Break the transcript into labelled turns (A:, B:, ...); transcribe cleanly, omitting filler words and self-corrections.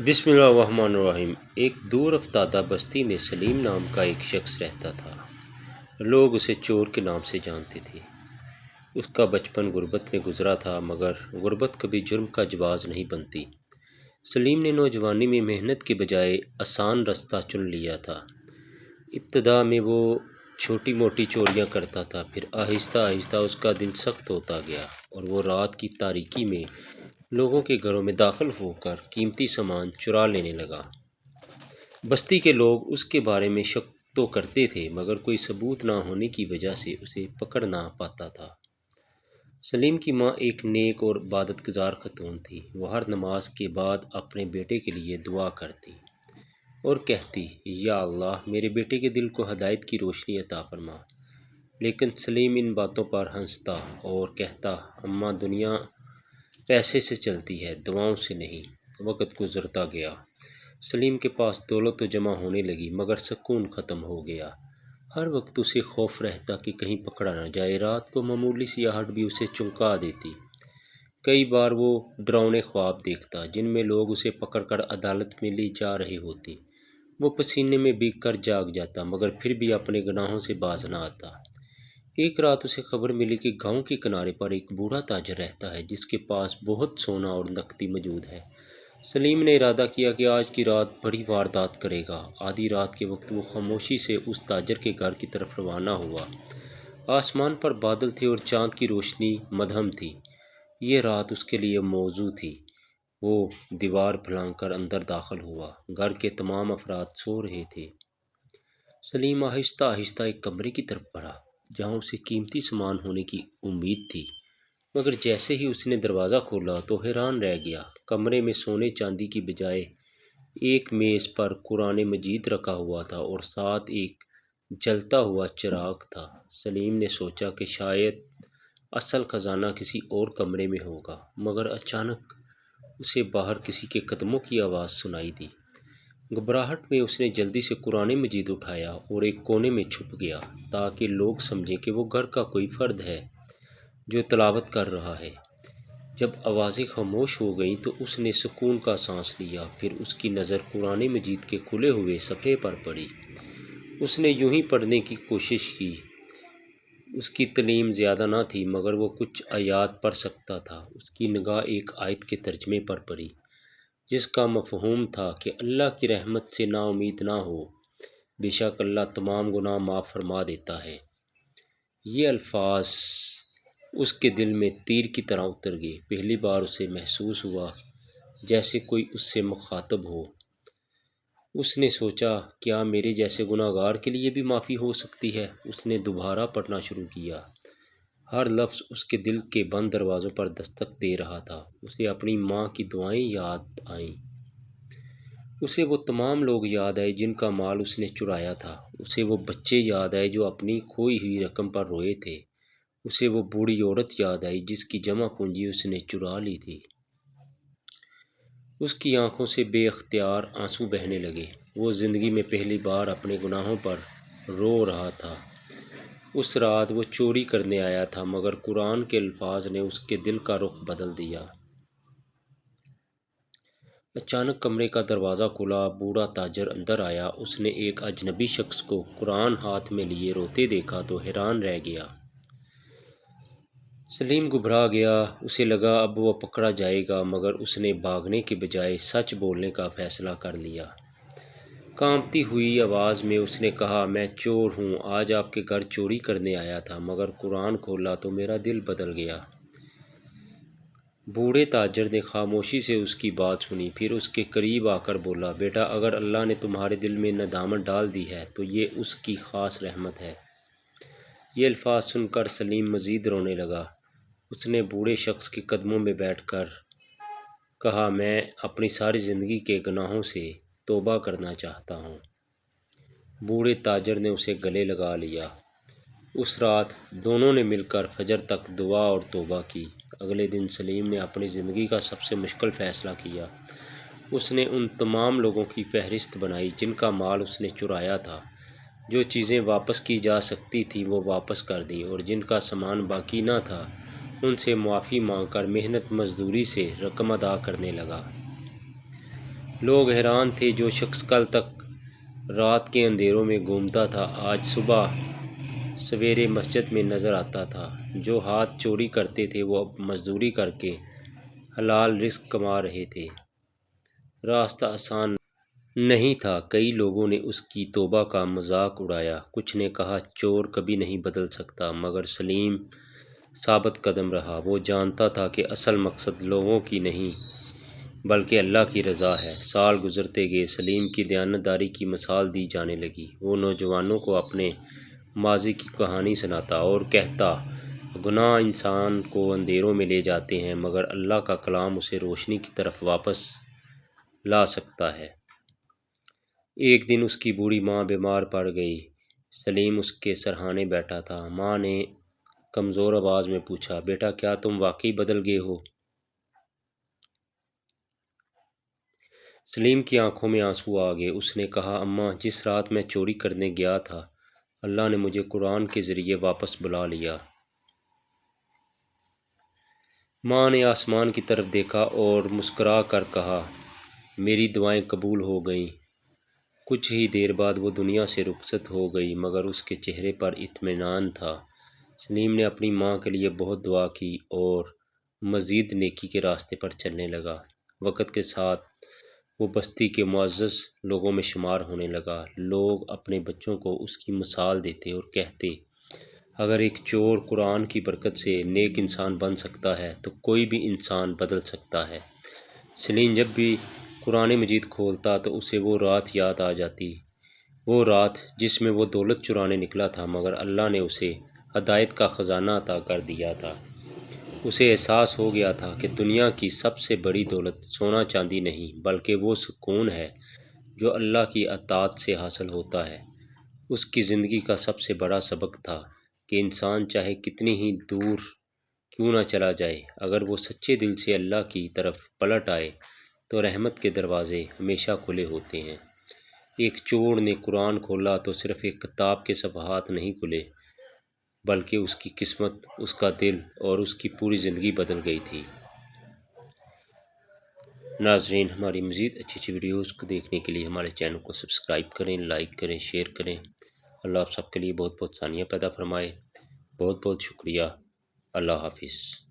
A: بسم اللہ الرحمن الرحیم۔ ایک دور افتادہ بستی میں سلیم نام کا ایک شخص رہتا تھا۔ لوگ اسے چور کے نام سے جانتے تھے۔ اس کا بچپن غربت میں گزرا تھا، مگر غربت کبھی جرم کا جواز نہیں بنتی۔ سلیم نے نوجوانی میں محنت کے بجائے آسان راستہ چن لیا تھا۔ ابتدا میں وہ چھوٹی موٹی چوریاں کرتا تھا، پھر آہستہ آہستہ اس کا دل سخت ہوتا گیا اور وہ رات کی تاریکی میں لوگوں کے گھروں میں داخل ہو کر قیمتی سامان چرا لینے لگا۔ بستی کے لوگ اس کے بارے میں شک تو کرتے تھے، مگر کوئی ثبوت نہ ہونے کی وجہ سے اسے پکڑ نہ پاتا تھا۔ سلیم کی ماں ایک نیک اور عبادت گزار خاتون تھی۔ وہ ہر نماز کے بعد اپنے بیٹے کے لیے دعا کرتی اور کہتی، یا اللہ میرے بیٹے کے دل کو ہدایت کی روشنی عطا فرما۔ لیکن سلیم ان باتوں پر ہنستا اور کہتا، اماں دنیا پیسے سے چلتی ہے، دعاؤں سے نہیں۔ وقت گزرتا گیا۔ سلیم کے پاس دولت تو جمع ہونے لگی، مگر سکون ختم ہو گیا۔ ہر وقت اسے خوف رہتا کہ کہیں پکڑا نہ جائے۔ رات کو معمولی سی آہٹ بھی اسے چونکا دیتی۔ کئی بار وہ ڈراؤنے خواب دیکھتا، جن میں لوگ اسے پکڑ کر عدالت میں لے جا رہے ہوتے۔ وہ پسینے میں بھیگ کر جاگ جاتا، مگر پھر بھی اپنے گناہوں سے باز نہ آتا۔ ایک رات اسے خبر ملی کہ گاؤں کے کنارے پر ایک بوڑھا تاجر رہتا ہے، جس کے پاس بہت سونا اور نقدی موجود ہے۔ سلیم نے ارادہ کیا کہ آج کی رات بڑی واردات کرے گا۔ آدھی رات کے وقت وہ خاموشی سے اس تاجر کے گھر کی طرف روانہ ہوا۔ آسمان پر بادل تھے اور چاند کی روشنی مدھم تھی۔ یہ رات اس کے لیے موزوں تھی۔ وہ دیوار پھلانگ کر اندر داخل ہوا۔ گھر کے تمام افراد سو رہے تھے۔ سلیم آہستہ آہستہ ایک کمرے کی طرف بڑھا، جہاں اسے قیمتی سامان ہونے کی امید تھی، مگر جیسے ہی اس نے دروازہ کھولا تو حیران رہ گیا۔ کمرے میں سونے چاندی کی بجائے ایک میز پر قرآن مجید رکھا ہوا تھا اور ساتھ ایک جلتا ہوا چراغ تھا۔ سلیم نے سوچا کہ شاید اصل خزانہ کسی اور کمرے میں ہوگا، مگر اچانک اسے باہر کسی کے قدموں کی آواز سنائی دی۔ گھبراہٹ میں اس نے جلدی سے قرآن مجید اٹھایا اور ایک کونے میں چھپ گیا، تاکہ لوگ سمجھیں کہ وہ گھر کا کوئی فرد ہے جو تلاوت کر رہا ہے۔ جب آوازیں خاموش ہو گئیں تو اس نے سکون کا سانس لیا۔ پھر اس کی نظر قرآن مجید کے کھلے ہوئے صفحے پر پڑی۔ اس نے یوں ہی پڑھنے کی کوشش کی۔ اس کی تعلیم زیادہ نہ تھی، مگر وہ کچھ آیات پڑھ سکتا تھا۔ اس کی نگاہ ایک آیت کے ترجمے پر پڑی، جس کا مفہوم تھا کہ اللہ کی رحمت سے نا امید نہ ہو، بے شک اللہ تمام گناہ معاف فرما دیتا ہے۔ یہ الفاظ اس کے دل میں تیر کی طرح اتر گئے۔ پہلی بار اسے محسوس ہوا جیسے کوئی اس سے مخاطب ہو۔ اس نے سوچا، کیا میرے جیسے گناہ گار کے لیے بھی معافی ہو سکتی ہے؟ اس نے دوبارہ پڑھنا شروع کیا۔ ہر لفظ اس کے دل کے بند دروازوں پر دستک دے رہا تھا۔ اسے اپنی ماں کی دعائیں یاد آئیں۔ اسے وہ تمام لوگ یاد آئے جن کا مال اس نے چرایا تھا۔ اسے وہ بچے یاد آئے جو اپنی کھوئی ہوئی رقم پر روئے تھے۔ اسے وہ بوڑھی عورت یاد آئی جس کی جمع پونجی اس نے چرا لی تھی۔ اس کی آنکھوں سے بے اختیار آنسو بہنے لگے۔ وہ زندگی میں پہلی بار اپنے گناہوں پر رو رہا تھا۔ اس رات وہ چوری کرنے آیا تھا، مگر قرآن کے الفاظ نے اس کے دل کا رخ بدل دیا۔ اچانک کمرے کا دروازہ کھلا، بوڑھا تاجر اندر آیا۔ اس نے ایک اجنبی شخص کو قرآن ہاتھ میں لیے روتے دیکھا تو حیران رہ گیا۔ سلیم گھبرا گیا۔ اسے لگا اب وہ پکڑا جائے گا، مگر اس نے بھاگنے کے بجائے سچ بولنے کا فیصلہ کر لیا۔ کانپتی ہوئی آواز میں اس نے کہا، میں چور ہوں، آج آپ کے گھر چوری کرنے آیا تھا، مگر قرآن کھولا تو میرا دل بدل گیا۔ بوڑھے تاجر نے خاموشی سے اس کی بات سنی، پھر اس کے قریب آ کر بولا، بیٹا اگر اللہ نے تمہارے دل میں ندامت ڈال دی ہے تو یہ اس کی خاص رحمت ہے۔ یہ الفاظ سن کر سلیم مزید رونے لگا۔ اس نے بوڑھے شخص کے قدموں میں بیٹھ کر کہا، میں اپنی ساری زندگی کے گناہوں سے توبہ کرنا چاہتا ہوں۔ بوڑھے تاجر نے اسے گلے لگا لیا۔ اس رات دونوں نے مل کر فجر تک دعا اور توبہ کی۔ اگلے دن سلیم نے اپنی زندگی کا سب سے مشکل فیصلہ کیا۔ اس نے ان تمام لوگوں کی فہرست بنائی جن کا مال اس نے چرایا تھا۔ جو چیزیں واپس کی جا سکتی تھیں وہ واپس کر دیں، اور جن کا سامان باقی نہ تھا ان سے معافی مانگ کر محنت مزدوری سے رقم ادا کرنے لگا۔ لوگ حیران تھے، جو شخص کل تک رات کے اندھیروں میں گھومتا تھا آج صبح سویرے مسجد میں نظر آتا تھا۔ جو ہاتھ چوری کرتے تھے وہ اب مزدوری کر کے حلال رزق کما رہے تھے۔ راستہ آسان نہیں تھا، کئی لوگوں نے اس کی توبہ کا مذاق اڑایا، کچھ نے کہا چور کبھی نہیں بدل سکتا، مگر سلیم ثابت قدم رہا۔ وہ جانتا تھا کہ اصل مقصد لوگوں کی نہیں بلکہ اللہ کی رضا ہے۔ سال گزرتے گئے، سلیم کی دیانتداری کی مثال دی جانے لگی۔ وہ نوجوانوں کو اپنے ماضی کی کہانی سناتا اور کہتا، گناہ انسان کو اندھیروں میں لے جاتے ہیں، مگر اللہ کا کلام اسے روشنی کی طرف واپس لا سکتا ہے۔ ایک دن اس کی بوڑھی ماں بیمار پڑ گئی۔ سلیم اس کے سرہانے بیٹھا تھا۔ ماں نے کمزور آواز میں پوچھا، بیٹا کیا تم واقعی بدل گئے ہو؟ سلیم کی آنکھوں میں آنسو آ گئے۔ اس نے کہا، اماں، جس رات میں چوری کرنے گیا تھا اللہ نے مجھے قرآن کے ذریعے واپس بلا لیا۔ ماں نے آسمان کی طرف دیکھا اور مسکرا کر کہا، میری دعائیں قبول ہو گئیں۔ کچھ ہی دیر بعد وہ دنیا سے رخصت ہو گئی، مگر اس کے چہرے پر اطمینان تھا۔ سلیم نے اپنی ماں کے لیے بہت دعا کی اور مزید نیکی کے راستے پر چلنے لگا۔ وقت کے ساتھ وہ بستی کے معزز لوگوں میں شمار ہونے لگا۔ لوگ اپنے بچوں کو اس کی مثال دیتے اور کہتے، اگر ایک چور قرآن کی برکت سے نیک انسان بن سکتا ہے تو کوئی بھی انسان بدل سکتا ہے۔ سلیم جب بھی قرآن مجید کھولتا تو اسے وہ رات یاد آ جاتی، وہ رات جس میں وہ دولت چرانے نکلا تھا، مگر اللہ نے اسے ہدایت کا خزانہ عطا کر دیا تھا۔ اسے احساس ہو گیا تھا کہ دنیا کی سب سے بڑی دولت سونا چاندی نہیں بلکہ وہ سکون ہے جو اللہ کی اطاعت سے حاصل ہوتا ہے۔ اس کی زندگی کا سب سے بڑا سبق تھا کہ انسان چاہے کتنی ہی دور کیوں نہ چلا جائے، اگر وہ سچے دل سے اللہ کی طرف پلٹ آئے تو رحمت کے دروازے ہمیشہ کھلے ہوتے ہیں۔ ایک چور نے قرآن کھولا تو صرف ایک کتاب کے صفحات نہیں کھلے، بلکہ اس کی قسمت، اس کا دل اور اس کی پوری زندگی بدل گئی تھی۔ ناظرین، ہماری مزید اچھی ویڈیوز کو دیکھنے کے لیے ہمارے چینل کو سبسکرائب کریں، لائک کریں، شیئر کریں۔ اللہ آپ سب کے لیے بہت بہت ثانیہ پیدا فرمائے۔ بہت بہت شکریہ۔ اللہ حافظ۔